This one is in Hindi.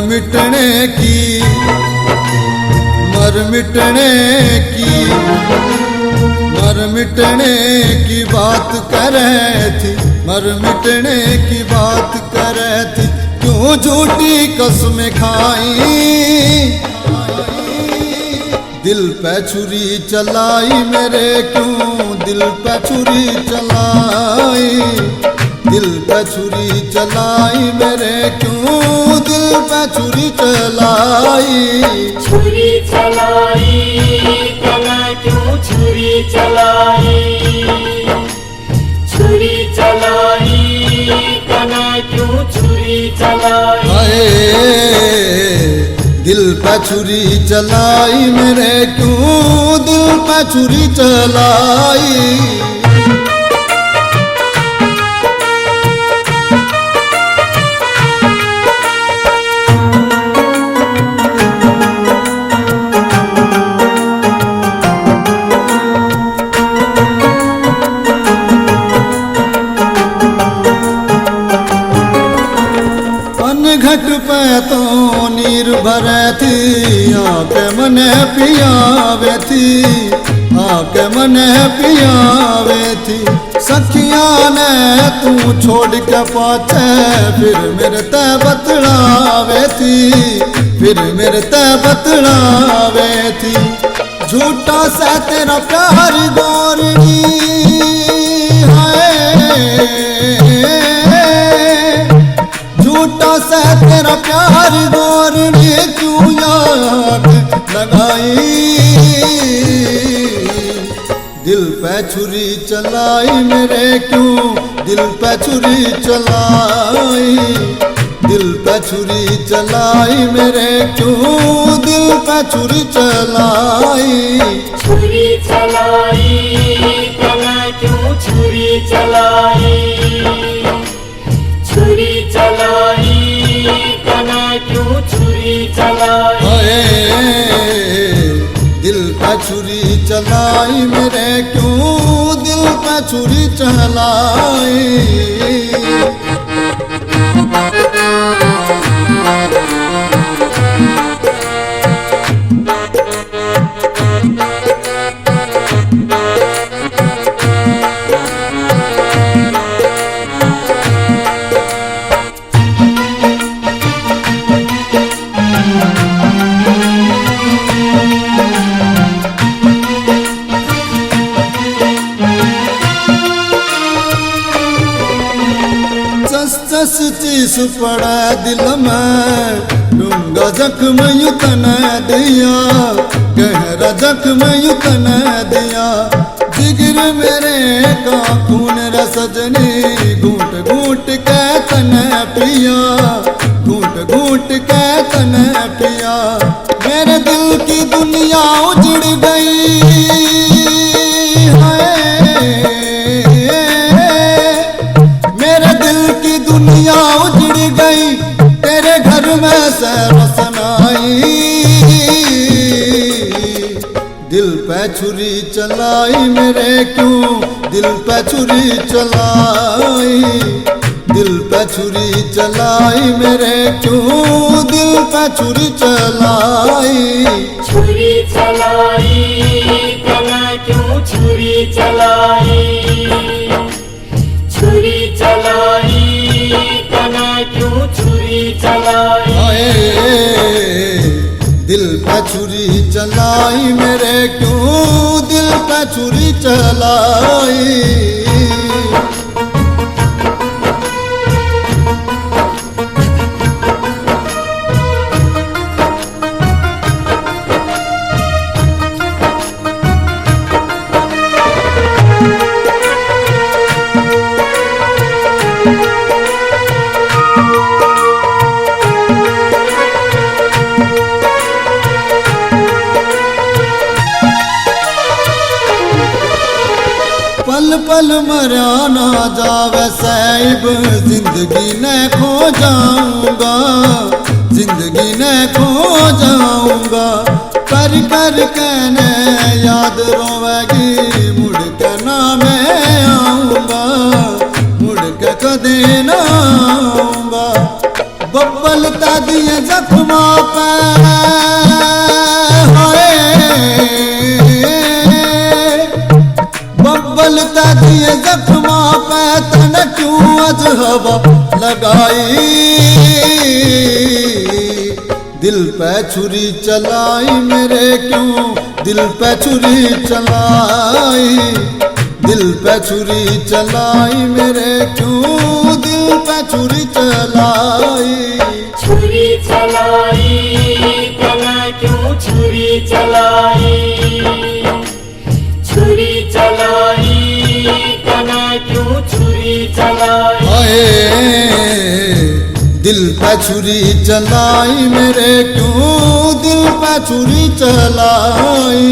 मिटने की, मर मिटने की, मर मिटने की बात कर रही थी, मर मिटने की बात कर रही थी। क्यों झूठी कसमें खाई, दिल पे छुरी चलाई मेरे, क्यों दिल पे छुरी चलाई, दिल पे छुरी चलाई मेरे, क्यों दिल पे छुरी चलाई। छुरी चलाई तना क्यों छुरी चलाई, छुरी चलाई तना क्यों छुरी चलाई। दिल पे छुरी चलाई मेरे, क्यों दिल पे छुरी चलाई। घट पे तो नीर भरे थी, आके मने पियावे थी, आके मने पियावे थी। सखिया ने तू छोड़ के पाछे फिर मेरे ते बतलावे थी, फिर मेरे ते बतलावे थी। झूठा सा तेरा प्यार गोरनी झूठा सा तेरा प्यार गोर ने क्यों याद लगाई। दिल पे छुरी चलाई मेरे, क्यों दिल पे छुरी चलाई, दिल पे छुरी चलाई मेरे, क्यों दिल पे छुरी चलाई। छुरी चलाई तना क्यों छुरी चलाई, छुरी चलाई तना क्यों छुरी चलाई। दिल पे छुरी चलाई मेरे, क्यों दिल पे छुरी चलाई। चीस पड़ा दिल में, डूंगा जख्म यूं तना दिया, गहरा जख्म यूं तना दिया। जिगर मेरे का खून रे सजनी, घूट घूट के तना पिया, घूट घूट के तना पिया। मेरे दिल की दुनिया उजड़ गई दुनिया उजड़ गई, तेरे घर में से रोशनाई। दिल पे छुरी चलाई मेरे, क्यों दिल पे छुरी चलाई, दिल पे छुरी चलाई मेरे, क्यों दिल पे छुरी चलाई। छुरी चलाई तना क्यों छुरी चलाई, छुरी चलाई तना क्यों छुरी चलाई। दिल पे छुरी चलाई मेरे, क्यों दिल पे छुरी चलाई। पल पल मरा ना जावे साहिब, जिंदगी ने खो जाऊंगा, जिंदगी ने खो जाऊंगा। कर कर कहने याद रोवेगी, मुड़ के ना मैं आऊंगा, मुड़ के कदे ना आऊंगा। बब्बल ता दिए जख्मों पे हाय बब्बलता दिए जख्मों पे तन क्यों अजहब लगाई दिल पे छुरी चलाई मेरे क्यों दिल पे छुरी चलाई दिल पे छुरी चलाई मेरे क्यों दिल पे छुरी चलाई छुरी चलाई तना क्यों छुरी चलाई छुरी चलाई तना क्यों छुरी चलाई हाय दिल पे छुरी चलाई मेरे क्यों दिल पे छुरी चलाई